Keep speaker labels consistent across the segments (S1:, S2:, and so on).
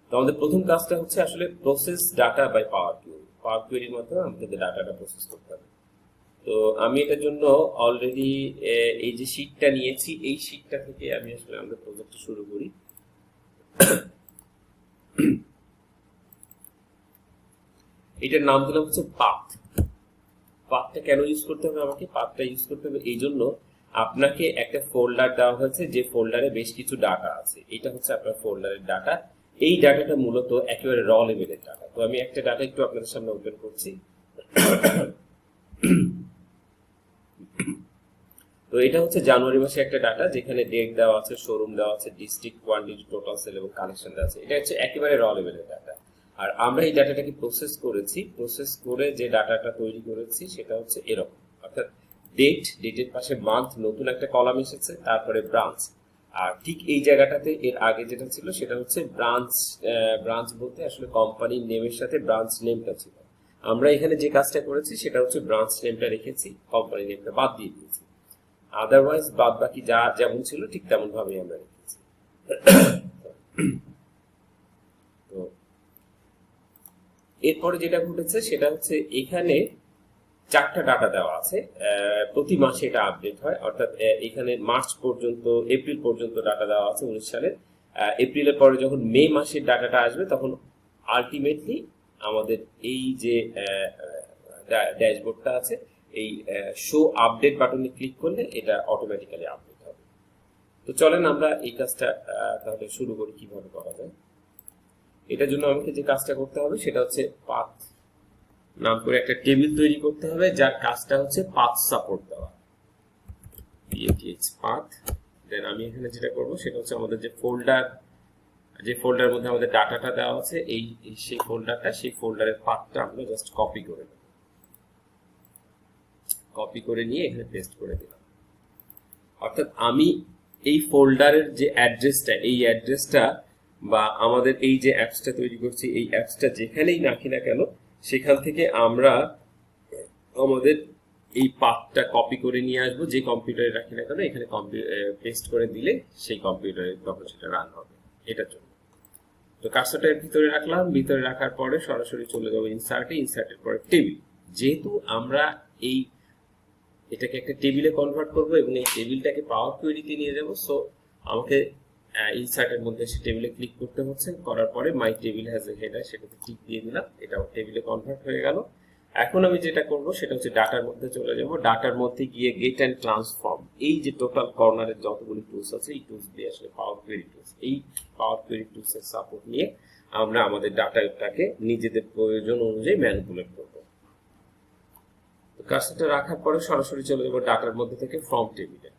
S1: তো আমাদের প্রথম কাজটা হচ্ছে আসলে process data by power query. Power কোয়েরির মাধ্যমে আমাদের ডাটাটা প্রসেস করতে হবে। তো আমি এটার জন্য অলরেডি এই যে শীটটা নিয়েছি, এই শীটটা থেকে আমি আসলে আমাদের প্রজেক্টটা শুরু করি। এটার নাম দিলাম হচ্ছে পাথ। পাথটা কেন ইউজ করতে হবে আমাকে? পাথটা ইউজ করতে হবে এই জন্য, আপনাকে একটা ফোল্ডার দেওয়া হয়েছে, যে ফোল্ডারে বেশ কিছু ডাটা আছে। এটা হচ্ছে আপনার ফোল্ডারের ডাটা। এই ডাটাটা মূলত একেবারে র লেভেলের ডাটা। তো আমি একটা ডাটা একটু আপনাদের সামনে ওপেন করছি। তো এটা হচ্ছে জানুয়ারি মাসে একটা ডাটা, যেখানে ডেট দেওয়া আছে, শোরুম দেওয়া আছে, ডিস্ট্রিক্ট, কোয়ান্টিটি, টোটাল সেল এবং কালেকশন দেওয়া আছে। এটা হচ্ছে একেবারে র লেভেলের ডাটা। আর আমরা এই ডাটাটাকে প্রসেস করেছি, প্রসেস করে যে ডাটাটা তৈরি করেছি সেটা হচ্ছে এরকম, অর্থাৎ ডেটের পাশে মান্থ, নতুন একটা কলাম এসেছে, তারপরে ব্রাঞ্চ। আর ঠিক এই জায়গাটাতে এর আগে যেটা ছিল সেটা হচ্ছে ব্রাঞ্চ। ব্রাঞ্চ বলতে আসলে কোম্পানির নেমের সাথে ব্রাঞ্চ নেমটা ছিল। আমরা এখানে যে কাজটা করেছি সেটা হচ্ছে ব্রাঞ্চ নেমটা রেখেছি, কোম্পানি নেমটা বাদ দিয়ে দিয়েছি। আদারওয়াইজ বাদ বাকি যা যেমন ছিল ঠিক তেমন ভাবেই আমরা রেখেছি। তো এরপরে যেটা ঘটেছে সেটা হচ্ছে এখানে 4টা ডাটা দেওয়া আছে। প্রতি মাসে এটা আপডেট হয়, অর্থাৎ এখানে মার্চ পর্যন্ত, এপ্রিল পর্যন্ত ডাটা দেওয়া আছে 19 সালের। এপ্রিলের পরে যখন মে মাসের ডাটাটা আসবে তখন আলটিমেটলি আমাদের এই যে ড্যাশবোর্ডটা আছে, এই শো আপডেট বাটনে ক্লিক করলে এটা অটোমেটিক্যালি আপডেট হবে। তো চলেন আমরা এই কাজটা তাহলে শুরু করি কিভাবে করা যায়। এটার জন্য আমাকে যে কাজটা করতে হবে সেটা হচ্ছে পাথ নাম করে একটা টেবিল তৈরি করতে হবে, যার কাজটা হচ্ছে পাথ সাপোর্ট দেওয়া। পাথ। দেন আমি এখানে যেটা করব সেটা হচ্ছে আমাদের যে ফোল্ডার মধ্যে আমাদের ডাটাটা দেওয়া আছে, সেই ফোল্ডারটা, সেই ফোল্ডারের পাথটা আমরা জাস্ট কপি করে নেব। কপি করে নিয়ে এখানে পেস্ট করে দিলাম। অর্থাৎ আমি এই ফোল্ডারের যে অ্যাড্রেসটা, এই অ্যাড্রেসটা বা আমাদের এই যে অ্যাপসটা তৈরি করছি, এই অ্যাপসটা যেখানেই রাখি না কেন, সেখান থেকে আমরা আমাদের এই পাথটা কপি করে নিয়ে আসবো। যে কম্পিউটারে রাখি না কেন, এখানে পেস্ট করে দিলে সেই কম্পিউটারে তখন সেটা রান হবে। এটার জন্য তো কার্সরটা ভিতরে রাখলাম। ভিতরে রাখার পরে সরাসরি চলে যাবো ইনসার্টে। ইনসার্টের পরে টেবিল। যেহেতু আমরা এটাকে একটা টেবিলে কনভার্ট করব এবং এই টেবিলটাকে পাওয়ার কোয়েরিতে নিয়ে যাব, সো আমাকে ইনসার্টের মধ্যে এসে টেবিলে ক্লিক করতে হচ্ছে। করার পরে মাই টেবিল হ্যাজ এ হেডার, সেটাতে টিক দিয়ে দিলাম। এটা আমার টেবিলে কনভার্ট হয়ে গেল। এখন আমি যেটা করব সেটা হচ্ছে ডাটার মধ্যে চলে যাব। ডাটার মধ্যে গিয়ে গেট অ্যান্ড ট্রান্সফর্ম, এই যে টোটাল কর্নারের যতগুলি টুলস আছে, এই টুলস দিয়ে আসলে পাওয়ার কোয়েরি টুলস, এই পাওয়ার কোয়েরি টুলসের সাপোর্ট নিয়ে আমরা আমাদের ডাটাটাকে নিজেদের প্রয়োজন অনুযায়ী ম্যানিপুলেট করব। কার্সরটা রাখার পরে সরাসরি চলে যাবো ডাটার মধ্যে থেকে ফর্ম টেবিলে।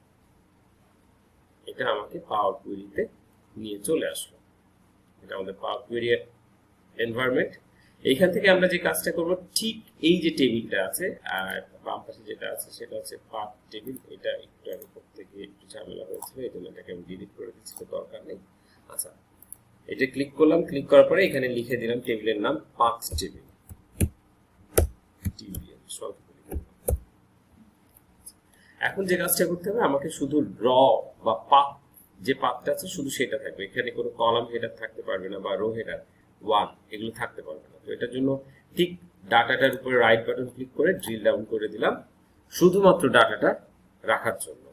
S1: এটা আমাকে পাওয়ার কোয়েরিতে নিয়ে চলে আসলো। এটা আমাদের পাওয়ার কোয়েরি এনভায়রনমেন্ট। এইখান থেকে আমরা যে কাজটা করব, ঠিক এই যে টেবিলটা আছে আর বাম পাশে যেটা আছে সেটা হচ্ছে পাথ টেবিল। এটা একটু আগে করতে গিয়ে একটু ঝামেলা হয়েছিল, এই জন্য এটাকে আমি ডিলিট করে দিচ্ছি, তো দরকার নেই। আচ্ছা, এটা ক্লিক করলাম। ক্লিক করার পরে এখানে লিখে দিলাম টেবিলের নাম পাথ টেবিল। এখন যে কাজটা করতে হবে, আমাকে শুধু র বা পাথ, যে পাথটা আছে শুধু সেটা থাকবে। এখানে কোনো কলাম হেডার থাকতে পারবে না বা রো হেডার 1 এগুলো থাকতে পারবে না। তো এটার জন্য ঠিক ডাটাটার উপরে রাইট বাটন ক্লিক করে ড্রিল ডাউন করে দিলাম শুধুমাত্র ডাটাটা রাখার জন্য।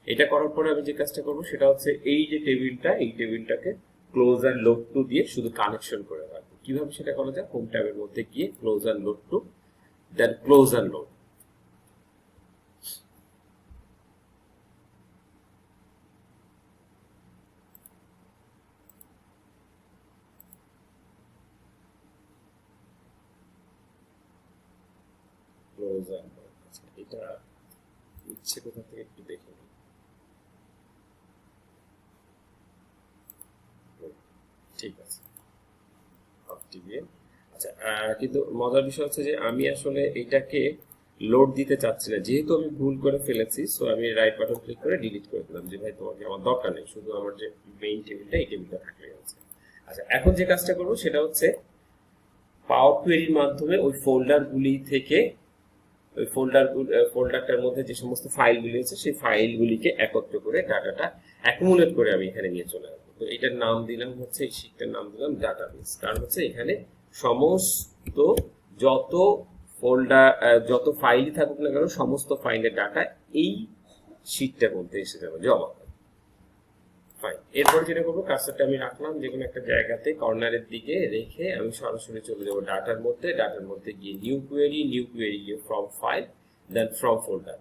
S1: এটা করার পরে আমি যে কাজটা করব সেটা হচ্ছে এই যে টেবিলটা, এই টেবিলটাকে ক্লোজ আর লোড টু দিয়ে শুধু কানেকশন করে রাখবো। কিভাবে সেটা করা যায়? হোম ট্যাবের মধ্যে গিয়ে ক্লোজ আর লোড টু, দেন ক্লোজ আর লোড। এটা ইচ্ছে কোথা থেকে একটু দেখে নিই। ঠিক আছে, আচ্ছা। কিন্তু মজার বিষয় হচ্ছে যে আমি আসলে এটাকে লোড দিতে চাচ্ছি না, যেহেতু আমি ভুল করে ফেলেছি। সো আমি রাইট বাটন ক্লিক করে ডিলিট করে দিলাম, যে ভাই তোমাকে আমার দরকার নেই, শুধু আমার যে মেইন টেবিলটা, এই টেবিলটা থাকলে আছে। আচ্ছা, এখন যে কাজটা করবো সেটা হচ্ছে পাওয়ার কোয়েরির মাধ্যমে ওই ফোল্ডারগুলি থেকে, ওই ফোল্ডারটার মধ্যে যে সমস্ত ফাইলগুলি আছে সেই ফাইলগুলিকে একত্র করে ডাটাটা অ্যাকুমুলেট করে আমি এখানে নিয়ে চলে আসবো। তো এটার নাম দিলাম হচ্ছে, এই শীটটার নাম দিলাম ডাটাবেস। কারণ হচ্ছে এখানে সমস্ত যত ফোল্ডার যত ফাইলই থাকুক না কেন সমস্ত ফাইলের ডাটা এই শীটটার মধ্যে এসে যাবে জমা। ফাইন, এরপর যেটা করবো কার্সারটা আমি রাখলাম যে কোনো একটা জায়গাতে কর্নারের দিকে রেখে আমি সরাসরি চলে যাবো ডাটার মধ্যে। ডাটার মধ্যে গিয়ে নিউ কোয়েরি গিয়ে from file, then from folder.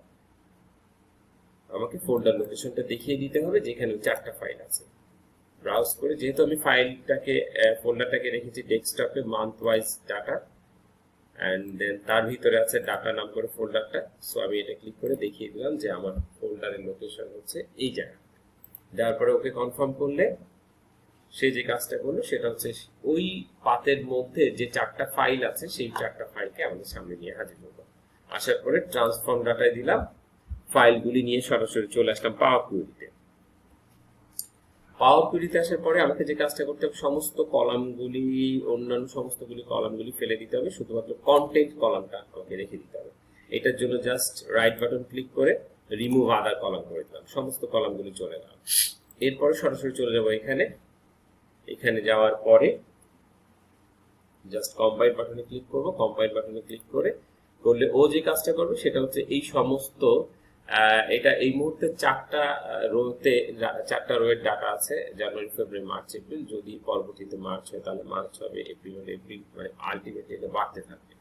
S1: আমাকে ফোল্ডার লোকেশনটা দেখিয়ে দিতে হবে যেখানে 4টা ফাইল আছে। ব্রাউজ করে, যেহেতু আমি ফোল্ডারটাকে রেখেছি ডেস্কটপে month wise data, and then তার ভিতরে আছে ডাটা নাম করে ফোল্ডারটা। সো আমি এটা ক্লিক করে দেখিয়ে দিলাম যে আমার ফোল্ডারের লোকেশন হচ্ছে এই জায়গা। দেওয়ার পরে ওকে কনফার্ম করলে সে যে কাজটা করলো সেটা হচ্ছে ওই পাতের মধ্যে যে 4টা ফাইল আছে সেই 4টা ফাইলকে আমাদের সামনে নিয়ে হাজির করবো। আসার পরে ট্রান্সফর্ম ডাটায় দিলাম, ফাইলগুলি নিয়ে সরাসরি চলে আসলাম পাওয়ার কুয়েরিতে। পাওয়ার কুয়েরিতে আসার পরে আমাকে যে কাজটা করতে হবে, সমস্ত কলামগুলি অন্যান্য সমস্তগুলি কলামগুলি ফেলে দিতে হবে, শুধুমাত্র কন্টেন্ট কলামটা আমাকে রেখে দিতে হবে। এটার জন্য জাস্ট রাইট বাটন ক্লিক করে রিমুভ আদার কলাম করে দিলাম, সমস্ত কলামগুলি চলে গেল। এরপরে সরাসরি চলে যাবো এখানে যাওয়ার পরে জাস্ট কম্পাইল বাটনে ক্লিক করব। কম্পাইল বাটনে ক্লিক করলে ও যে কাজটা করবে সেটা হচ্ছে এই সমস্ত এটা এই মুহূর্তে 4টা রোয়ের ডাটা আছে, জানুয়ারি ফেব্রুয়ারি মার্চ এপ্রিল। যদি পরবর্তীতে মার্চ হয় তাহলে মার্চ হবে, এপ্রিল হলে এপ্রিল, মানে আলটিমেটলি এটা বাড়তে থাকবে।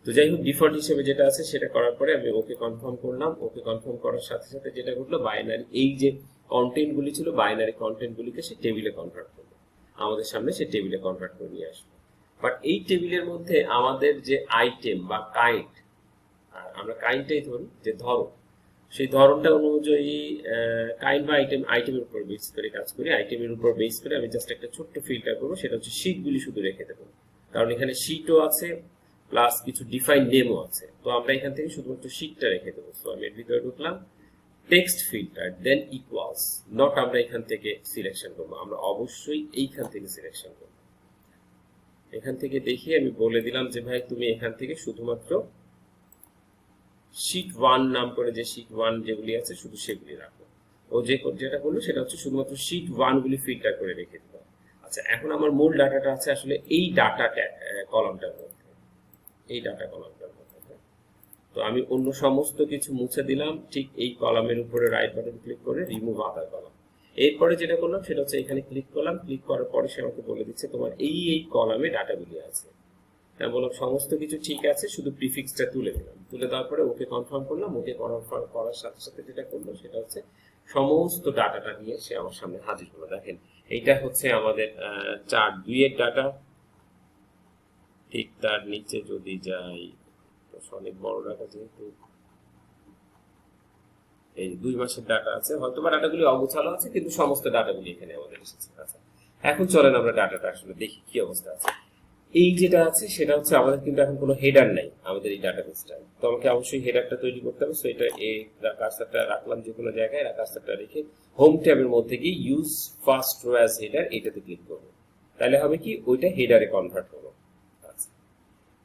S1: তো যাই হোক, ডিফল্ট হিসেবে যেটা আছে সেটা করার পরে আমি ওকে কনফার্ম করলাম। ওকে কনফার্ম করার সাথে সাথে যেটা ঘটলো, বাইনারি এই যে কন্টেন্টগুলি ছিল বাইনারি কন্টেন্টগুলিকে সে টেবিলে কনভার্ট করবে, আমাদের সামনে সে টেবিলে কনভার্ট করে নিয়ে আসবে। বাট এই টেবিলের মধ্যে আমাদের যে আইটেম বা কাইন্ড, আর আমরা কাইন্ডটাই ধরি যে ধরন, সেই ধরনটা অনুযায়ী কাইন্ড বা আইটেমের উপর বেস করে কাজ করি। আইটেমের উপর বেস করে আমি জাস্ট একটা ছোট্ট ফিল্টার করবো, সেটা হচ্ছে শীটগুলি শুধু রেখে দেবো, কারণ এখানে শীটও আছে প্লাস কিছু ডিফাইন নেমও আছে। তো আমরা এখান থেকে শুধুমাত্র শীটটা রেখে দেবো। তো আমি এর ভিতরে ঢুকলাম, text filter, then equals, not আমরা এখান থেকে সিলেকশন করবো, আমরা অবশ্যই এইখান থেকে সিলেকশন করবো। এখান থেকে দেখিয়ে আমি বলে দিলাম যে ভাই তুমি এখান থেকে শুধুমাত্র শীট 1 নাম করে যে শীট 1 যেগুলি আছে শুধু সেগুলি রাখো। ও যেটা করলো সেটা হচ্ছে শুধুমাত্র শীট 1 গুলি ফিল্টার করে রেখে দিল। আচ্ছা, এখন আমার মূল ডাটাটা আছে আসলে এই ডাটা কলামটার মধ্যে, এই ডাটা কলামটার মধ্যে। তো আমি অন্য সমস্ত কিছু মুছে দিলাম, ঠিক এই কলামের উপরে রাইট বাটন ক্লিক করে রিমুভ আদার কলাম। এরপরে যেটা করলাম সেটা হচ্ছে এখানে ক্লিক করলাম। ক্লিক করার পরে সে আমাকে বলে দিচ্ছে তোমার এই কলামে ডাটাগুলি আছে। আমি বললাম সমস্ত কিছু ঠিক আছে, শুধু প্রিফিক্সটা তুলে দিলাম। তুলে দেওয়ার পরে ওকে কনফার্ম করলাম। ওকে কনফার্ম করার সাথে সাথে যেটা করলো সেটা হচ্ছে সমস্ত ডাটাটা নিয়ে সে আমার সামনে হাজির হলো। দেখেন এইটা হচ্ছে আমাদের 4-2 এর ডাটা। ঠিক তার নিচে যদি যাই, অনেক বড় ডাটা, যেহেতু এই 2 মাসের ডাটা আছে, হয়তো বা ডাটাগুলি অগোছালো আছে কিন্তু সমস্ত ডাটাগুলি এখানে আমাদের এসেছে। আচ্ছা, এখন চলেন আমরা ডাটাটা আসলে দেখি কি অবস্থা আছে। এই যেটা আছে সেটা হচ্ছে আমাদের কিন্তু এখন কোনো হেডার নাই আমাদের এই ডাটাবেসটা। তো আমাকে অবশ্যই হেডারটা তৈরি করতে হবে। সো এটা এই কার্সারটা রাখলাম যে কোনো জায়গায়, কার্সারটা রেখে হোম ট্যাবের মধ্যে গিয়ে use first row as header এটাতে ক্লিক করবো। তাহলে হবে কি ওইটা হেডারে কনভার্ট হলো। আচ্ছা,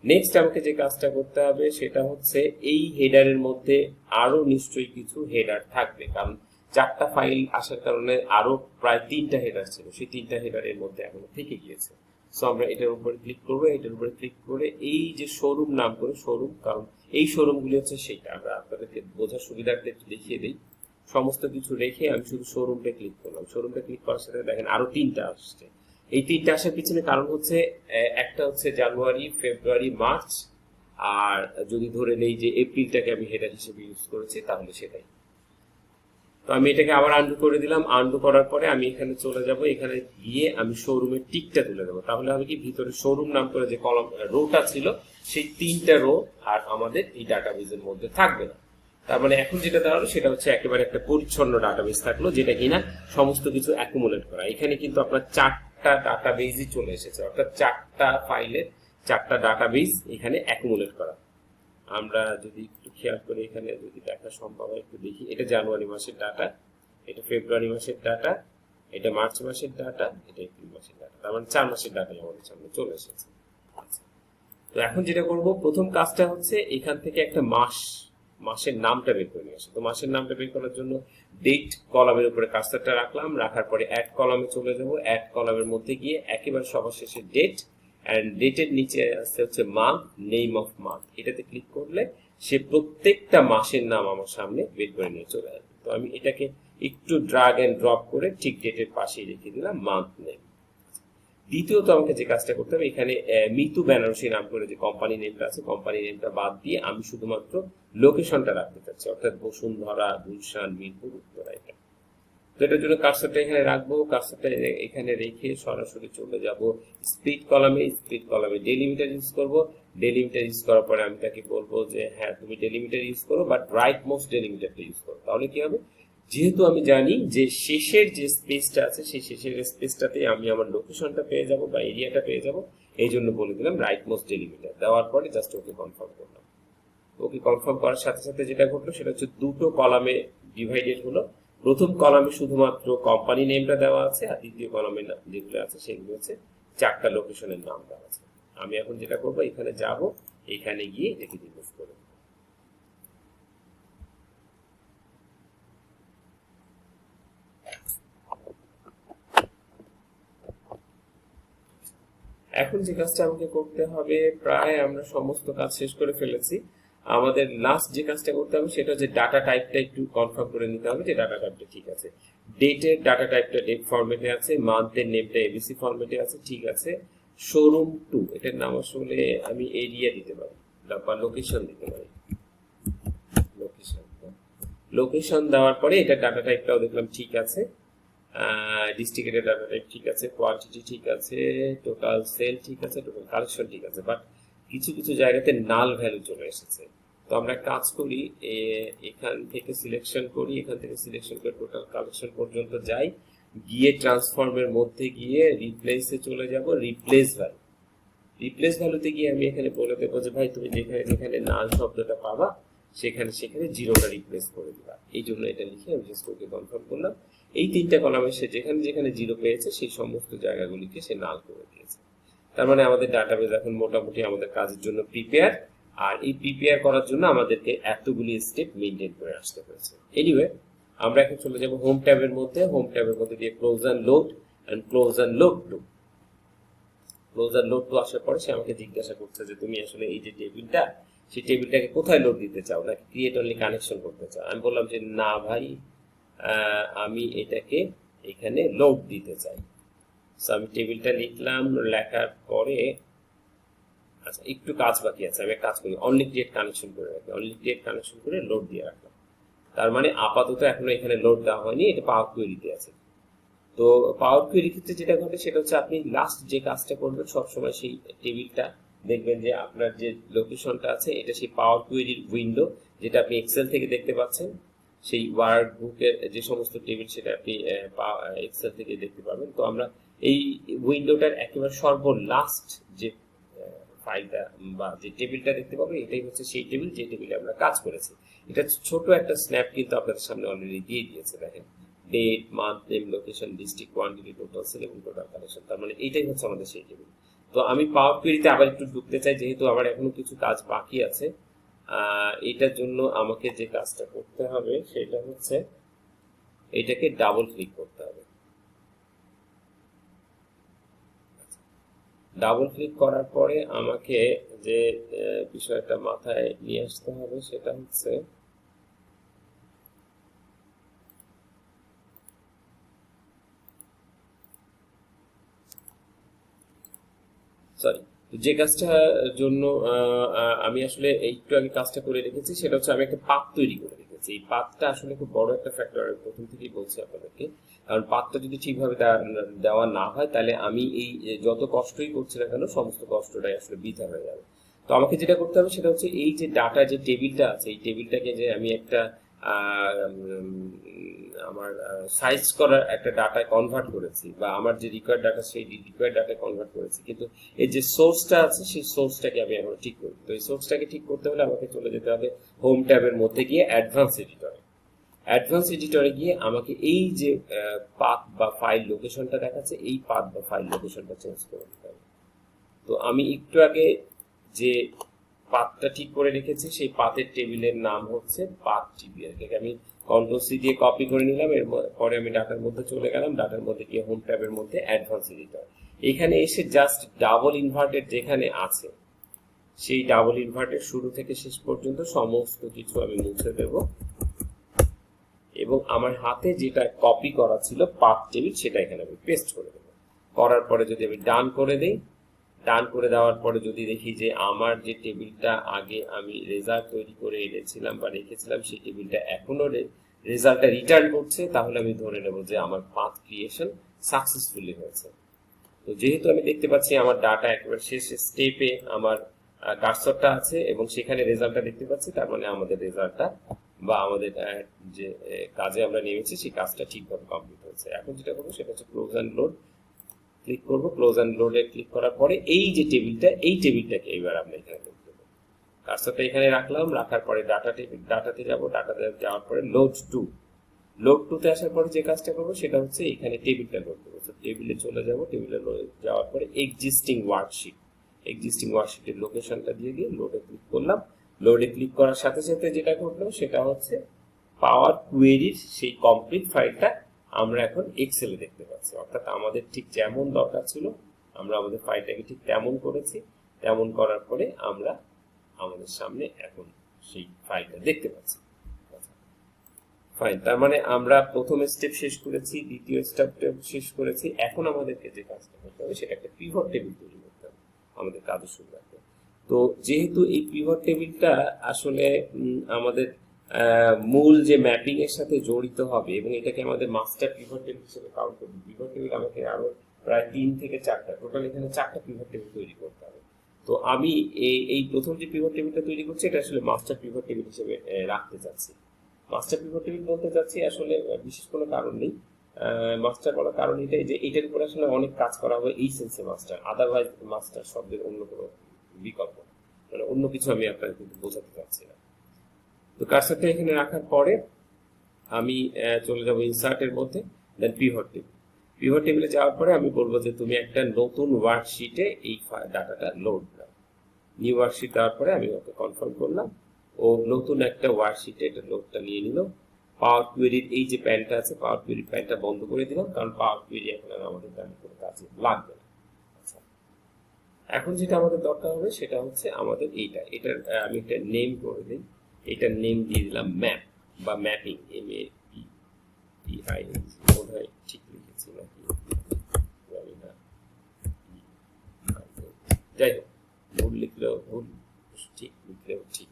S1: নেক্সট আমাকে যে কাজটা করতে হবে সেটা হচ্ছে এই হেডারের মধ্যে আরো নিশ্চয়ই কিছু হেডার থাকবে, কারণ 4টা ফাইল আসার কারণে আরো প্রায় 3টা হেডার ছিল, সেই 3টা হেডারের মধ্যে এখনো থেকে গিয়েছে। সো আমরা এটার উপরে ক্লিক করবো। এটার উপরে ক্লিক করে এই যে শোরুম নাম করে শোরুম, কারণ এই শোরুমগুলি হচ্ছে সেইটা, আমরা আপনাদেরকে বোঝার সুবিধার্থে দেখিয়ে দিই। সমস্ত কিছু রেখে আমি শুধু শোরুমটা ক্লিক করলাম। শোরুমটা ক্লিক করার সাথে দেখেন আরো 3টা আসছে। এই 3টা আসার পিছনে কারণ হচ্ছে একটা হচ্ছে জানুয়ারি, ফেব্রুয়ারি, মার্চ, আর যদি ধরে নেই যে এপ্রিলটাকে আমি হেডার হিসেবে ইউজ করেছি তাহলে সেটাই। তো আমি এটাকে আবার আনডু করে দিলাম। আনডু করার পরে আমি এখানে চলে যাব, এখানে গিয়ে আমি শোরুমের টিকটা তুলে দেবো। তাহলে হবে কি ভিতরে শোরুম নাম করে যে কলম রোটা ছিল সেই 3টা রো আর আমাদের এই ডাটাবেসের মধ্যে থাকবে না। তার মানে এখন যেটা দাঁড়ালো সেটা হচ্ছে একেবারে একটা পরিচ্ছন্ন ডাটাবেস থাকলো, যেটা কিনা সমস্ত কিছু অ্যাকুমুলেট করা। এখানে কিন্তু আপনার 4টা ডাটাবেসই চলে এসেছে, অর্থাৎ 4টা ফাইলের 4টা ডাটাবেস এখানে অ্যাকুমুলেট করা। আমরা যদি একটু খেয়াল করে এখানে যদি দেখা সম্ভব হয় একটু দেখি, এটা জানুয়ারি মাসের ডাটা, এটা ফেব্রুয়ারি মাসের ডাটা, এটা মার্চ মাসের ডাটা, এটা এপ্রিল মাসের ডাটা। তার মানে 4 মাসের ডাটাই আমাদের সামনে চলে এসেছে। তো এখন যেটা করব, প্রথম কাজটা হচ্ছে এখান থেকে একটা মাস মাসের নামটা বের করে নিয়ে আসে। তো মাসের নামটা বের করার জন্য ডেট কলামের উপরে কার্সারটা রাখলাম, রাখার পরে অ্যাড কলামে চলে যাব। অ্যাড কলামের মধ্যে গিয়ে একেবারে সবার শেষে ডেট, অ্যান্ড ডেটের নিচে আসছে হচ্ছে মান্থ, নেম অফ মান্থ। এটাতে ক্লিক করলে সে প্রত্যেকটা মাসের নাম আমার সামনে বের করে নিয়ে চলে আসবে। তো আমি এটাকে একটু ড্রাগ এন্ড ড্রপ করে ঠিক ডেটের পাশেই রেখে দিলাম মান্থ নেম। দ্বিতীয়ত আমাকে যে কাজটা করতে হবে, এখানে মিতু বেনারসি নাম করে যে কোম্পানি নেমটা আছে, কোম্পানি নেমটা বাদ দিয়ে আমি শুধুমাত্র লোকেশনটা রাখতে চাচ্ছি, অর্থাৎ বসুন্ধরা, গুলশান, মিরপুর, উত্তরা। এটা তো এটার জন্য কার্সারটা এখানে রাখবো, কার্সারটা এখানে রেখে সরাসরি চলে যাব স্প্লিট কলামে। স্প্লিট কলামে ডেলিমিটার ইউজ করব। ডেলিমিটার ইউজ করার পরে আমি তাকে বলবো যে হ্যাঁ তুমি ডেলিমিটার ইউজ করো, বাট রাইট মোস্ট ডেলিমিটারটা ইউজ করো। তাহলে কি হবে, যেহেতু আমি জানি যে শেষের যে স্পেসটা আছে সেই শেষের স্পেসটাতে আমি আমার লোকেশনটা পেয়ে যাব বা এরিয়াটা পেয়ে যাব, এই জন্য বলে দিলাম রাইট মোস্ট ডেলিমিটার। দেওয়ার পরে জাস্ট ওকে কনফার্ম করলাম। ওকে কনফার্ম করার সাথে সাথে যেটা ঘটলো সেটা হচ্ছে দুটো কলামে ডিভাইডেড হলো। প্রথম কলামে শুধুমাত্র কোম্পানি নেমটা দেওয়া আছে, আর দ্বিতীয় কলামে যেগুলো আছে সেগুলো হচ্ছে চারটা লোকেশনের নাম দেওয়া আছে। আমি এখন যেটা করবো, এখানে যাব, এখানে গিয়ে এটাকে রিমুভ করে দেবো। এখন যে কাজটা আমাকে করতে হবে, প্রায় আমরা সমস্ত কাজ শেষ করে ফেলেছি। আমাদের লাস্ট যে কাজটা করতে হবে সেটা হচ্ছে ডাটা টাইপটা একটু কনফার্ম করে নিতে হবে যে ডাটা টাইপটা ঠিক আছে। ডেটের ডাটা টাইপটা ডেট ফরম্যাটে আছে, মান্থের নেমটা এবিসি ফরম্যাটে আছে, ঠিক আছে। শোরুম 2 এটার নাম আসলে আমি এরিয়া দিতে পারি বা লোকেশন দিতে পারি। লোকেশন দেওয়ার পরে এটা ডাটা টাইপটাও দেখলাম ঠিক আছে, ডিস্ট্রিক্টের ডাটা টাইপ ঠিক আছে, কোয়ান্টিটি ঠিক আছে, টোটাল সেল ঠিক আছে, টোটাল কালেকশন ঠিক আছে, বাট কিছু কিছু জায়গাতে নাল ভ্যালু চলে এসেছে। তো আমরা কাজ করি, এখান থেকে সিলেকশন করি, এখান থেকে সিলেকশন করে টোটাল কালেকশন পর্যন্ত যাই, গিয়ে ট্রান্সফর্মের মধ্যে গিয়ে রিপ্লেসে চলে যাব। রিপ্লেস ভ্যালুতে গিয়ে আমি এখানে বলে দেবো যে ভাই তুমি যেখানে যেখানে নাল শব্দটা পাবা সেখানে সেখানে জিরোটা রিপ্লেস করে দিবা। এই জন্য এটা লিখে আমি জাস্ট ওকে কনফার্ম করলাম। এই তিনটা কলামে সে যেখানে যেখানে জিরো পেয়েছে সেই সমস্ত জায়গাগুলিকে সে নাল করে দিয়েছে। তার মানে আমাদের ডাটাবেজ এখন মোটামুটি আমাদের কাজের জন্য প্রিপেয়ার। আর এই প্রিপেয়ার করার জন্য আমাদেরকে এতগুলি স্টেপ মেনটেন করে আসতে হয়েছে। এনিওয়ে, আমরা এখন চলে যাব হোম ট্যাবের মধ্যে। হোম ট্যাবের মধ্যে দিয়ে close and load and close and load to. Close and load to আসার পরে সে আমাকে জিজ্ঞাসা করছে যে তুমি আসলে এই যে টেবিলটা, সেই টেবিলটাকে কোথায় লোড দিতে চাও, নাকি ক্রিয়েট অনলি কানেকশন করতে চাও। আমি বললাম যে না ভাই, আমি এটাকে এখানে লোড দিতে চাই। আমি টেবিলটা লিখলাম, লেখার পরে আচ্ছা একটু কাজ বাকি আছে, আমি কাজ করি, অনলি ক্রিয়েট কানেকশন করে রাখি। অনলি ক্রিয়েট কানেকশন করে লোড দিয়ে রাখলাম। তার মানে আপাতত এখনো এখানে লোড দেওয়া হয়নি, এটা পাওয়ার কুয়েরিতে আছে। তো পাওয়ার কুয়েরির ক্ষেত্রে যেটা ঘটে সেটা হচ্ছে আপনি লাস্ট যে কাজটা করবেন সবসময় সেই টেবিলটা দেখবেন যে আপনার যে লোকেশনটা আছে এটা সেই পাওয়ার কুয়েরির উইন্ডো, যেটা আপনি এক্সেল থেকে দেখতে পাচ্ছেন। সেই ওয়ার্ড বুকের যে সমস্ত টেবিল সেটা আপনি এক্সেল থেকে দেখতে পাবেন। তো আমরা এই উইন্ডোটার একেবারে সর্বলাস্ট যে ফাইলটা বা যে টেবিলটা দেখতে পাবো এটাই হচ্ছে সেই টেবিল যে টেবিলে আমরা কাজ করেছি। এটা ছোট একটা স্ন্যাপ কিন্তু আপনাদের সামনে অলরেডি দিয়ে দিয়েছে, দেখেন date, month, name, location, district, quantity, total sale এবং টোটাল কালেকশন। তার মানে এইটাই হচ্ছে আমাদের সেই টেবিল। তো আমি পাওয়ার কুয়েরিতে আবার একটু ঢুকতে চাই, যেহেতু আমার এখনো কিছু কাজ বাকি আছে। এটার জন্য আমাকে যে কাজটা করতে হবে সেটা হচ্ছে এটাকে ডাবল ক্লিক করতে হবে। ডাবল ক্লিক করার পরে আমাকে যে বিষয়টা মাথায় নিয়ে আসতে হবে সেটা হচ্ছে সরি, যে কাজটার জন্য আমি আসলে একটু আগে কাজটা করে রেখেছি সেটা হচ্ছে আমি একটা পাথ তৈরি করে রেখেছি। এই পাথটা আসলে খুব বড় একটা ফ্যাক্টর, আমি প্রথম থেকেই বলছি আপনাদেরকে। কারণ পাথটা যদি ঠিকভাবে দেওয়া না হয় তাহলে আমি এই যত কষ্টই করছি না কেন সমস্ত কষ্টটাই আসলে বৃথা হয়ে যাবে। তো আমাকে যেটা করতে হবে সেটা হচ্ছে এই যে ডাটা যে টেবিলটা আছে এই টেবিলটাকে যে আমি একটা আমার সাইজ করার একটা ডাটা কনভার্ট করেছি, বা আমার যে রিকোয়ার্ড ডাটা সেই রিকোয়ার্ড ডাটা কনভার্ট করেছি, কিন্তু এই যে সোর্সটা আছে সেই সোর্সটাকে আমি এখন ঠিক করি। তো এই সোর্সটাকে ঠিক করতে হলে আমাকে চলে যেতে হবে হোম ট্যাবের মধ্যে গিয়ে অ্যাডভান্স এডিটরে। অ্যাডভান্স এডিটরে গিয়ে আমাকে এই যে পাথ বা ফাইল লোকেশনটা দেখাচ্ছে এই পাথ বা ফাইল লোকেশনটা চেঞ্জ করে দিতে হবে। তো আমি একটু আগে যে পাথটা ঠিক করে রেখেছি, সেই পাথের টেবিলের নাম হচ্ছে পাথ টিবি। এটাকে আমি কন্ট্রোল সি দিয়ে কপি করে নিলাম, পরে আমি ডাটার মধ্যে চলে গেলাম, ডাটার মধ্যে গিয়ে হোম ট্যাবের মধ্যে অ্যাডভান্স এডিটর, এখানে এসে জাস্ট ডাবল ইনভার্টেড যেখানে আছে সেই ডাবল ইনভার্টেড শুরু থেকে শেষ পর্যন্ত সমস্ত কিছু আমি মুছে দেব, এবং আমার হাতে যেটা কপি করা ছিল পাথ টেবিল সেটা এখানে আমি পেস্ট করে দেবো। করার পরে যদি আমি ডান করে দেই, ডান করে দেওয়ার পরে যদি দেখি যে আমার যে টেবিলটা আগে আমি রেজাল্ট তৈরি করে এনেছিলাম বা রেখেছিলাম সেই টেবিলটা এখনো রেজাল্টটা রিটার্ন করছে, তাহলে আমি ধরে নেব যে আমার পাথ ক্রিয়েশন সাকসেসফুলি হয়েছে। তো যেহেতু আমি দেখতে পাচ্ছি আমার ডাটা একেবারে শেষ স্টেপে আমার কার্সরটা আছে এবং সেখানে রেজাল্টটা দেখতে পাচ্ছি, তার মানে আমাদের রেজাল্টটা বা আমাদের যে কাজে আমরা নেমেছি সেই কাজটা ঠিকভাবে কমপ্লিট হয়েছে। এখন যেটা করবো সেটা হচ্ছে ক্লোজ অ্যান্ড লোড। ক্লিক করবো, ক্লোজ অ্যান্ড লোডে ক্লিক করার পরে এই যে টেবিলটা, এই টেবিলটাকে এবার আমরা এখানে দেখতে দেবো। কার্সরটা এখানে রাখলাম, রাখার পরে ডাটাতে যাবো, ডাটাতে যাওয়ার পরে লোড টু, লোড টুতে আসার পরে যে কাজটা করবো সেটা হচ্ছে এখানে টেবিলটা লোড করবো। টেবিলে চলে যাবো, টেবিলে যাওয়ার পরে এক্সিস্টিং ওয়ার্কশিট, এক্সিস্টিং ওয়ার্কশিটের লোকেশনটা দিয়ে গিয়ে লোডে ক্লিক করলাম। লোডে ক্লিক করার সাথে সাথে যেটা ঘটলো সেটা হচ্ছে পাওয়ার কোয়েরির সেই কমপ্লিট ফাইলটা আমরা এখন এক্সেলে দেখতে পাচ্ছি। অর্থাৎ আমাদের ঠিক যেমন দরকার ছিল আমরা আমাদের ফাইলটাকে ঠিক তেমন করেছি, তেমন করার পরে আমরা আমাদের সামনে এখন সেই ফাইলটা দেখতে পাচ্ছি। ফাইন, তার মানে আমরা প্রথম স্টেপ শেষ করেছি, দ্বিতীয় স্টেপ শেষ করেছি। এখন আমাদেরকে যে কাজটা করতে হবে সেটা একটা পিভট টেবিল তৈরি করতে হবে আমাদের কাজে শুরু রাখতে। তো যেহেতু এই পিভট টেবিলটা আসলে আমাদের মূল যে ম্যাপিং এর সাথে জড়িত হবে এবং এটাকে আমাদের মাস্টার পিভট টেবিল হিসেবে কাউন্ট করবে। পিভট টেবিল আমাকে আরো প্রায় 3 থেকে 4টা, টোটাল এখানে 4টা পিভট টেবিল তৈরি করতে হবে। তো আমি এই প্রথম যে পিভট টেবিলটা তৈরি করছি এটা আসলে মাস্টার পিভট টেবিল হিসেবে রাখতে চাচ্ছি। মাস্টার পিভট টেবিল বলতে চাচ্ছি আসলে বিশেষ কোনো কারণ নেই। মাস্টার বলার কারণ এটাই যে এটার উপরে আসলে অনেক কাজ করা হবে এই সেন্সে মাস্টার, আদারওয়াইজ মাস্টার শব্দের অন্য কোনো বিকল্প, মানে অন্য কিছু আমি আপনাকে কিন্তু বোঝাতে চাচ্ছি না। তো কার্সরটা এখানে রাখার পরে আমি চলে যাব ইনসার্টের মধ্যে, দেন পিভট টেবিল। পিভট টেবিলে যাওয়ার পরে আমি বলবো যে তুমি একটা নতুন ওয়ার্কশিটে এই ডাটাটা লোড দাও। নিউ ওয়ার্কশিট দেওয়ার পরে আমি ওকে কনফার্ম করলাম, ও নতুন একটা ওয়ার্কশিটে এটা লোডটা নিয়ে নিল। পাওয়ার কোয়েরির এই যে প্যানটা আছে, পাওয়ার কোয়েরির প্যানটা বন্ধ করে দিলাম, কারণ পাওয়ার কোয়েরি এখন আর আমাদের তেমন কোনো কাজে লাগবে না। আচ্ছা, এখন যেটা আমাদের দরকার হবে সেটা হচ্ছে আমাদের এটার আমি একটা নেম করে দিই। এটার নেম দিয়ে দিলাম ম্যাপ বা ম্যাপিং, MAPPING, বোধহয় ঠিক লিখেছি নাকি জানি না, যাই হোক ভুল লিখলেও ভুল, ঠিক লিখলেও ঠিক,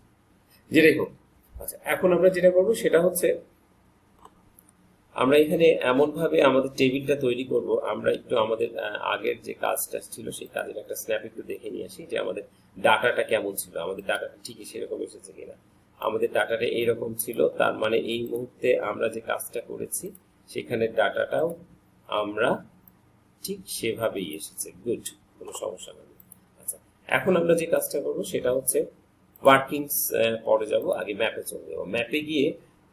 S1: যেটাই হোক। আচ্ছা, এখন আমরা যেটা করবো সেটা হচ্ছে আমরা এখানে এমন ভাবে আমাদের টেবিলটা তৈরি করব, আমরা একটু আমাদের আগের যে কাজটা ছিল সেই কাজের একটা স্ন্যাপ একটু দেখে নিয়ে আসি যে আমাদের ডাটাটা কেমন ছিল, আমাদের ডাটাটা ঠিকই সেরকম এসেছে কিনা। আমাদের ডাটাটা এইরকম ছিল, তার মানে এই মুহূর্তে আমরা যে কাজটা করেছি সেখানে ডাটাটাও আমরা ঠিক সেভাবেই এসেছে, গুড, কোনো সমস্যা নেই। আচ্ছা, এখন আমরা যে কাজটা করব সেটা হচ্ছে ওয়ার্কিংস পরে যাব, আগে ম্যাপে চলে যাবো। ম্যাপে গিয়ে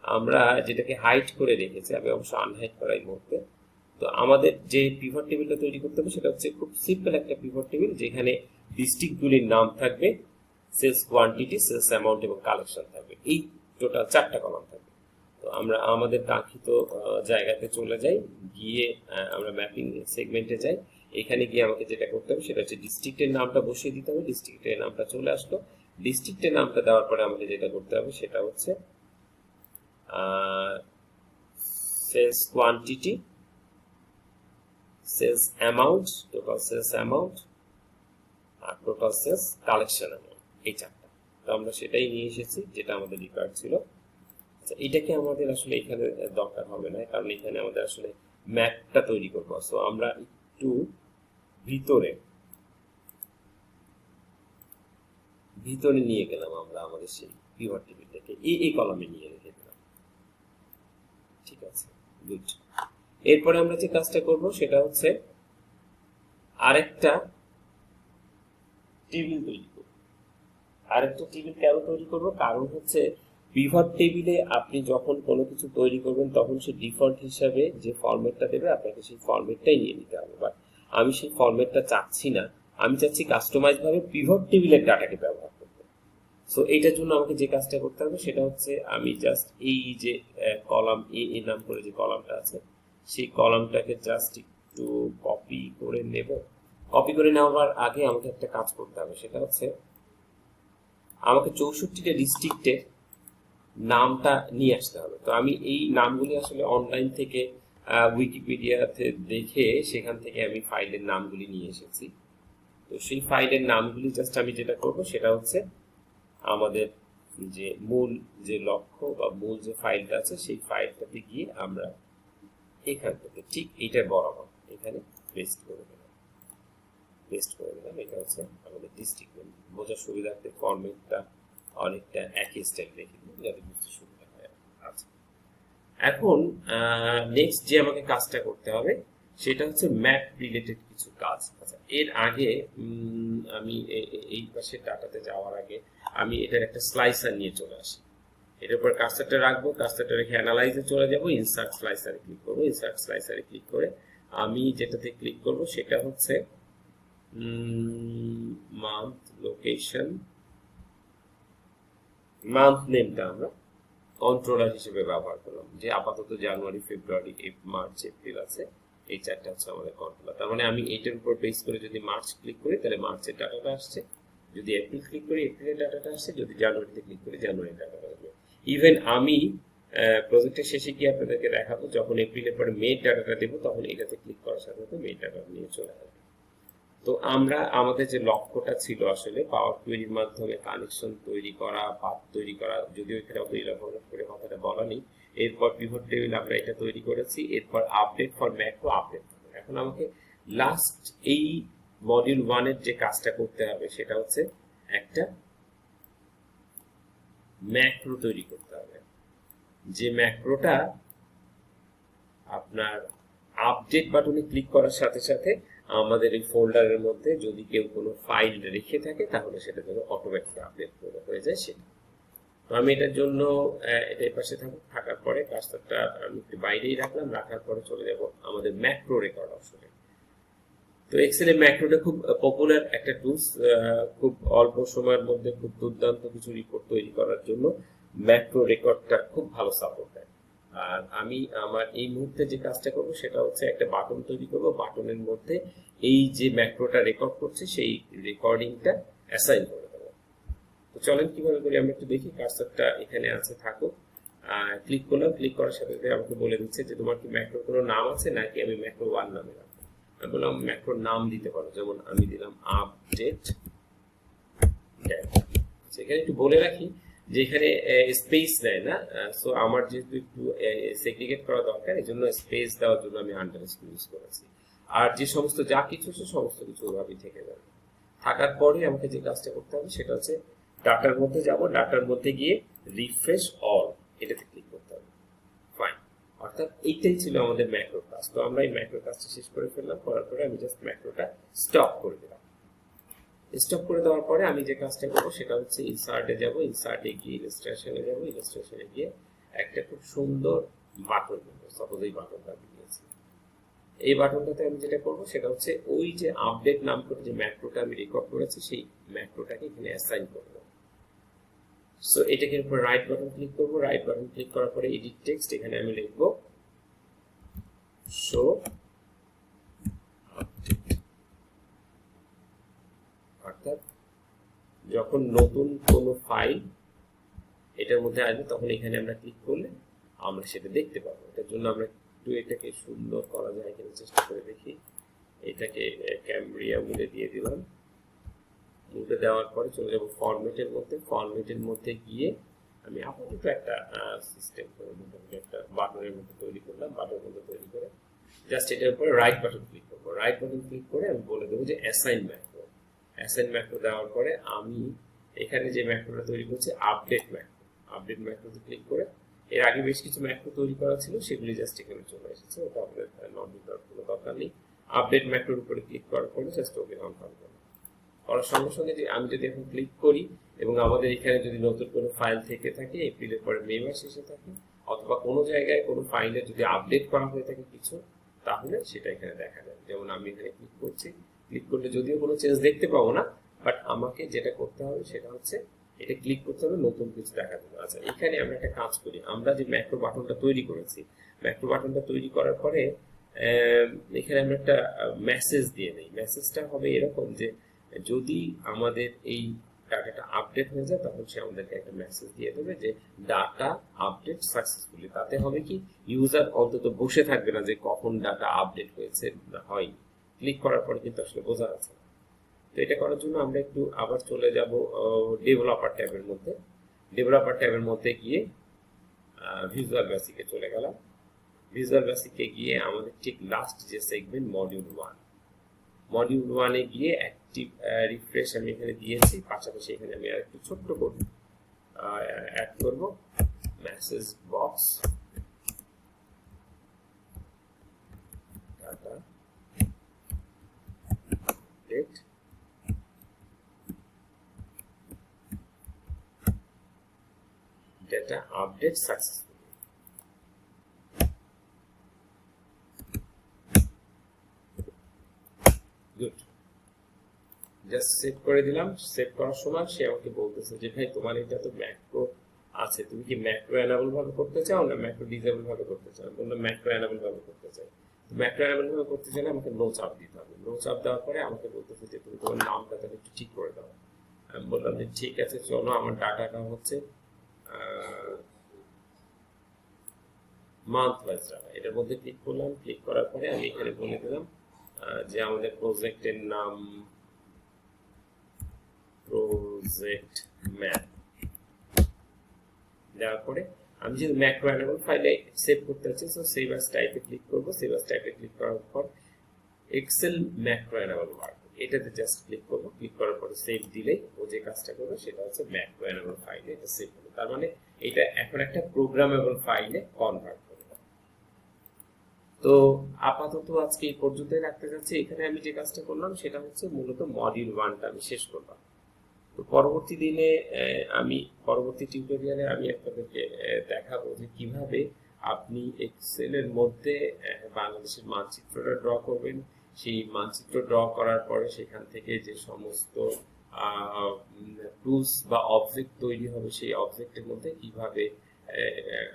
S1: আমরা যেটাকে হাইড করে রেখেছি, আমি অবশ্য আনহাইড করাই মুহূর্তে। তো আমাদের যে পিভট টেবিলটা তৈরি করতে হবে সেটা হচ্ছে খুব সিম্পল একটা পিভট টেবিল, যেখানে ডিস্ট্রিক্টগুলির নাম থাকবে, সেলস কোয়ান্টিটি, সেলস অ্যামাউন্ট এবং কালেকশন থাকবে, এই টোটাল 4টা কলাম থাকবে। তো আমরা আমাদের কাঙ্ক্ষিত জায়গাতে চলে যাই, গিয়ে আমরা ম্যাপিং সেগমেন্টে যাই। এখানে গিয়ে আমাকে যেটা করতে হবে সেটা হচ্ছে ডিস্ট্রিক্টের নামটা বসিয়ে দিতে হবে। ডিস্ট্রিক্টের নামটা চলে আসলো। ডিস্ট্রিক্টের নামটা দেওয়ার পরে আমাকে যেটা করতে হবে সেটা হচ্ছে sales quantity, sales amount, total sales amount আর টোটাল সেলস কালেকশন অ্যামাউন্ট, এই 4টা। তো আমরা সেটাই নিয়ে এসেছি যেটা আমাদের রিকোয়ার্ড ছিল। আচ্ছা, এটাকে আমাদের আসলে এখানে দরকার হবে না, কারণ এখানে আমাদের আসলে ম্যাপটা তৈরি করবো। সো আমরা একটু ভিতরে নিয়ে গেলাম, আমরা আমাদের সেই পিভট টেবিলটাকে এই কলামে নিয়ে রেখে দিলাম। ঠিক আছে, গুড। এরপরে আমরা যে কাজটা করব সেটা হচ্ছে আরেকটা টেবিল তৈরি করব। আরেকটা টেবিল কেন তৈরি করব? কারণ হচ্ছে পিভট টেবিলে আপনি যখন কোনো কিছু তৈরি করবেন তখন সে ডিফল্ট হিসাবে যে ফরম্যাটটা দেবে আপনাকে সেই ফরম্যাটটাই নিয়ে নিতে হবে। বাট আমি সেই ফরম্যাটটা চাচ্ছি না, আমি চাচ্ছি কাস্টমাইজ ভাবে পিভট টেবিলের ডাটাকে ব্যবহার করতে। সো এইটার জন্য আমাকে যে কাজটা করতে হবে সেটা হচ্ছে আমি জাস্ট এই যে কলাম এ নাম করে যে কলামটা আছে সেই কলামটাকে জাস্ট একটু কপি করে নেব। কপি করে নেওয়ার আগে আমাকে একটা কাজ করতে হবে, সেটা হচ্ছে আমাকে 64টা ডিস্ট্রিক্টের নামটা নিয়ে আসতে হবে। তো আমি এই নামগুলি আসলে অনলাইন থেকে উইকিপিডিয়াতে দেখে সেখান থেকে আমি ফাইলের নামগুলি নিয়ে এসেছি। তো সেই ফাইলের নামগুলি জাস্ট আমি যেটা করব সেটা হচ্ছে আমাদের যে মূল যে লক্ষ্য বা মূল যে ফাইলটা আছে সেই ফাইলটাতে গিয়ে আমরা এখান থেকে ঠিক এইটার বরাবর এখানে পেস্ট করে দিলাম। এটা হচ্ছে আমাদের ডিস্ট্রিক্ট নেম। বোঝার সুবিধার্থে ফরম্যাটটা অনেকটা একই স্টাইল রেখে দিলাম যাতে বুঝতে সুবিধা হয়। আচ্ছা, এখন নেক্সট যে আমাকে কাজটা করতে হবে সেটা হচ্ছে ম্যাপ রিলেটেড কিছু কাজ। আচ্ছা, এর আগে আমি এই পাশে ডাটাতে যাওয়ার আগে আমি এটার একটা স্লাইসার নিয়ে চলে আসি। এটার উপর কার্সারটা রাখবো, কার্সারটা রেখে অ্যানালাইজে চলে যাব, ইনসার্ট স্লাইসারে ক্লিক করবো। ইনসার্ট স্লাইসারে ক্লিক করে আমি যেটাতে ক্লিক করব সেটা হচ্ছে মান্থ লোকেশন। মান্থ নেমটা আমরা কন্ট্রোলার হিসেবে ব্যবহার করলাম, যে আপাতত জানুয়ারি, ফেব্রুয়ারি, মার্চ, এপ্রিল আছে, এই চারটা হচ্ছে আমাদের কন্ট্রোলার। তার মানে আমি এইটার উপর বেস করে যদি মার্চ ক্লিক করি তাহলে মার্চের ডাটাটা আসছে, যদি এপ্রিল ক্লিক করি এপ্রিলের ডাটাটা আসছে, যদি জানুয়ারিতে ক্লিক করি জানুয়ারির ডাটাটা আসবে। ইভেন আমি প্রজেক্টের শেষে গিয়ে আপনাদেরকে দেখাবো যখন এপ্রিলের পরে মে ডাটাটা দেবো তখন এটাতে ক্লিক করার সাথে সাথে মে ডাটা নিয়ে চলে আসবে। তো আমরা আমাদের যে লক্ষ্যটা ছিল আসলে পাওয়ার কোয়েরির মাধ্যমে কানেকশন তৈরি করা, পাথ তৈরি করা, যদিও এখানে অত ইলাবোরেট করে কথাটা বলা নেই। এরপর পিভট টেবিল আমরা এটা তৈরি করেছি, এরপর আপডেট ফর ম্যাক্রো আপডেট। এখন আমাকে লাস্ট এই মডিউল 1 এর যে কাজটা করতে হবে সেটা হচ্ছে একটা ম্যাক্রো তৈরি করতে হবে, যে ম্যাক্রোটা আপনার আপডেট বাটনে ক্লিক করার সাথে সাথে আমাদের এই ফোল্ডারের মধ্যে যদি কেউ কোনো ফাইল রেখে থাকে তাহলে সেটা যেন অটোমেটিক আপডেট হয়ে যায় সেটা। তো আমি এটার জন্য এটার পাশে থাকার পরে কার্সারটা আমি একটু বাইরেই রাখলাম, রাখার পরে চলে যাব আমাদের ম্যাক্রো রেকর্ড অপশনে। তো এক্সেলে ম্যাক্রোটা খুব পপুলার একটা টুলস, খুব অল্প সময়ের মধ্যে খুব দুর্দান্ত কিছু রিপোর্ট তৈরি করার জন্য ম্যাক্রো রেকর্ডটা খুব ভালো সাপোর্ট দেয়। আর আমি আমার এই মুহূর্তে যে কাজটা করব সেটা হচ্ছে একটা বাটন তৈরি করব, বাটনের মধ্যে এই যে ম্যাক্রোটা রেকর্ড করছে সেই রেকর্ডিংটা অ্যাসাইন করে দেবো। তো চলেন কিভাবে করি আমরা একটু দেখি। কার্সারটা এখানে আছে থাকুক, ক্লিক করলাম, ক্লিক করার সাথে সাথে আমাকে বলে দিচ্ছে যে তোমার কি ম্যাক্রোর কোনো নাম আছে নাকি আমি ম্যাক্রো 1 নামে রাখবো। আমি বললাম ম্যাক্রোর নাম দিতে পারো, যেমন আমি দিলাম আপডেট ডেটা। সেখানে একটু বলে রাখি যে এখানে স্পেস নেয় না, সো আমার যেহেতু একটু সেগ্রিগেট করা দরকার এই জন্য স্পেস দেওয়ার জন্য আমি আন্ডারস্কোর ইউজ করেছি। আর যে সমস্ত যা কিছু সে সমস্ত কিছু ওভাবেই থেকে যাবে। থাকার পরে আমাকে যে কাজটা করতে হবে সেটা হচ্ছে ডাটার মধ্যে যাব, ডাটার মধ্যে গিয়ে রিফ্রেশ অল এটাতে ক্লিক করতে হবে। ফাইন, অর্থাৎ এইটাই ছিল আমাদের ম্যাক্রো কাজ। তো আমরা এই ম্যাক্রো কাজটা শেষ করে ফেললাম, করার পরে আমি জাস্ট ম্যাক্রোটা স্টপ করে দিলাম। স্টপ করে দেওয়ার পরে আমি যে কাজটা করবো সেটা হচ্ছে ইনসার্টে যাব, ইনসার্টে গিয়ে ইলাস্ট্রেশনে যাব, ইলাস্ট্রেশনে গিয়ে একটা খুব সুন্দর বাটন নেব। সাপোজ এই বাটনটা আমি নিয়েছি, এই বাটনটাতে আমি যেটা করবো সেটা হচ্ছে ওই যে আপডেট নাম করে যে ম্যাক্রোটা আমি রেকর্ড করেছি সেই ম্যাক্রোটাকে এখানে অ্যাসাইন করবো। সো এটাকে উপর রাইট বাটন ক্লিক করবো, রাইট বাটন ক্লিক করার পরে এডিট টেক্সট, এখানে আমি লিখবো শো অর্থাৎ যখন নতুন কোনো ফাইল এটার মধ্যে আসবে তখন এখানে আমরা ক্লিক করলে আমরা সেটা দেখতে পাবো। এটার জন্য আমরা একটু এটাকে সুন্দর করা যায় কিনা চেষ্টা করে দেখি। এটাকে ক্যামব্রিয়া মুডে দিয়ে দিলাম, মুডে দেওয়ার পরে চলে যাবো ফরম্যাটের মধ্যে। ফরম্যাটের মধ্যে গিয়ে আমি আপাতত একটা সিস্টেম করে মোটামুটি একটা বাটনের মধ্যে তৈরি করলাম। বাটনের মধ্যে তৈরি করে জাস্ট এটার উপরে রাইট বাটন ক্লিক করবো। রাইট বাটন ক্লিক করে আমি বলে দেবো যে অ্যাসাইন ম্যাক্রো। অ্যাসাইন ম্যাক্রো দেওয়ার পরে আমি এখানে যে ম্যাক্রোটা তৈরি করছি আপডেট ম্যাক্রো, আপডেট ম্যাক্রোতে ক্লিক করে এর আগে বেশ কিছু ম্যাক্রো তৈরি করা ছিল সেগুলি জাস্ট এখানে চলে এসেছে, ওটা আপনাদের নট দেওয়ার কোনো দরকার নেই। আপডেট ম্যাক্রোর উপরে ক্লিক করার পরে জাস্ট ওকে কনফার্ম করবো। করার সঙ্গে সঙ্গে যে আমি যদি এখন ক্লিক করি এবং আমাদের এখানে যদি নতুন কোনো ফাইল থেকে থাকে এপ্রিলের পরে মে মাস এসে থাকে, অথবা কোনো জায়গায় কোনো ফাইলে যদি আপডেট করা হয়ে থাকে কিছু, তাহলে সেটা এখানে দেখা যাবে। যেমন আমি এখানে ক্লিক করছি, ক্লিক করলে যদিও কোনো চেঞ্জ দেখতে পাবো না, বাট আমাকে যেটা করতে হবে সেটা হচ্ছে এটা ক্লিক করতে হবে নতুন কিছু দেখার জন্য। আচ্ছা, এখানে আমরা একটা কাজ করি, আমরা যে ম্যাক্রো বাটনটা তৈরি করেছি, ম্যাক্রো বাটনটা তৈরি করার পরে এখানে আমরা একটা মেসেজ দিয়ে নেই। মেসেজটা হবে এরকম যে যদি আমাদের এই ডাটাটা আপডেট হয়ে যায় তখন সে আমাদেরকে একটা মেসেজ দিয়ে দেবে যে ডাটা আপডেট সাকসেসফুলি। তাতে হবে কি, ইউজার অন্তত বসে থাকবে না যে কখন ডাটা আপডেট হয়েছে না হয়নি, ক্লিক করার পরে কিন্তু আসলে বোঝা যাচ্ছে না। তো এটা করার জন্য আমরা একটু আবার চলে যাব ডেভেলপার ট্যাবের মধ্যে। ডেভেলপার ট্যাবের মধ্যে গিয়ে ভিজুয়াল বেসিকে চলে গেলাম। ভিজুয়াল বেসিকে গিয়ে আমাদের ঠিক লাস্ট যে সেগমেন্ট মডিউল 1, মডিউল 1 এ গিয়ে অ্যাক্টিভ রিফ্রেশ আমি এখানে দিয়েছি, পাশাপাশি এখানে আমি আর একটু ছোট্ট করে অ্যাড করব message box data update data update successfully. Good. Just save করে দিলাম। সেভ করার সময় সে আমাকে বলতেছে যে ভাই তোমার এটা তো ম্যাক্রো আছে, তুমি কি ম্যাক্রো এনাবল ভাবে করতে চাও না ম্যাক্রো ডিসেবল ভাবে করতে চাও? বললাম ম্যাক্রো এনাবল ভাবে করতে চাই। তো ম্যাক্রো এনাবল ভাবে করতে চাইলে আমাকে নো চাপ দিতে হবে। নো চাপ দেওয়ার পরে আমাকে বলতেছে যে তুমি তোমার নামটা তাহলে একটু ঠিক করে দাও। আমি বললাম যে ঠিক আছে, চলো আমার ডাটাটা হচ্ছে মান্থ ওয়াইজ ডাটা। এটার মধ্যে ক্লিক করলাম। ক্লিক করার পরে আমি এখানে বলে দিলাম যে আমাদের প্রজেক্টের নাম প্রজেক্ট ম্যাপ। দেওয়ার পরে আমি যদি ম্যাক্রো এনাবল ফাইলে সেভ করতে চাচ্ছি, সো সেভ অ্যাজ টাইপে ক্লিক করব। সেভ অ্যাজ টাইপে ক্লিক করার পর এক্সেল ম্যাক্রো এনাবল ওয়ার্ক এটাতে জাস্ট ক্লিক করব। ক্লিক করার পরে সেভ দিলেই ও যে কাজটা করবে সেটা হচ্ছে ম্যাক্রো এনাবল ফাইলে এটা সেভ হবে। তার মানে এটা এখন একটা প্রোগ্রামেবল ফাইলে কনভার্ট করবে। তো আপাতত আজকে এই পর্যন্তই রাখতে যাচ্ছি। এখানে আমি যে কাজটা করলাম সেটা হচ্ছে মূলত মডিউল 1টা আমি শেষ করলাম। তো পরবর্তী দিনে পরবর্তী টিউটোরিয়ালে আমি আপনাদেরকে দেখাবো যে কিভাবে আপনি এক্সেলের মধ্যে বাংলাদেশের মানচিত্রটা ড্র করবেন। সেই মানচিত্র ড্র করার পরে সেখান থেকে যে সমস্ত টুলস বা অবজেক্ট তৈরি হবে সেই অবজেক্টের মধ্যে কিভাবে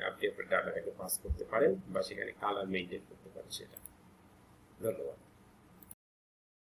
S1: আপনি আপনার ডাটাটাকে পাস করতে পারেন বা সেখানে কালার মেইনটেইন করতে পারেন সেটা। ধন্যবাদ।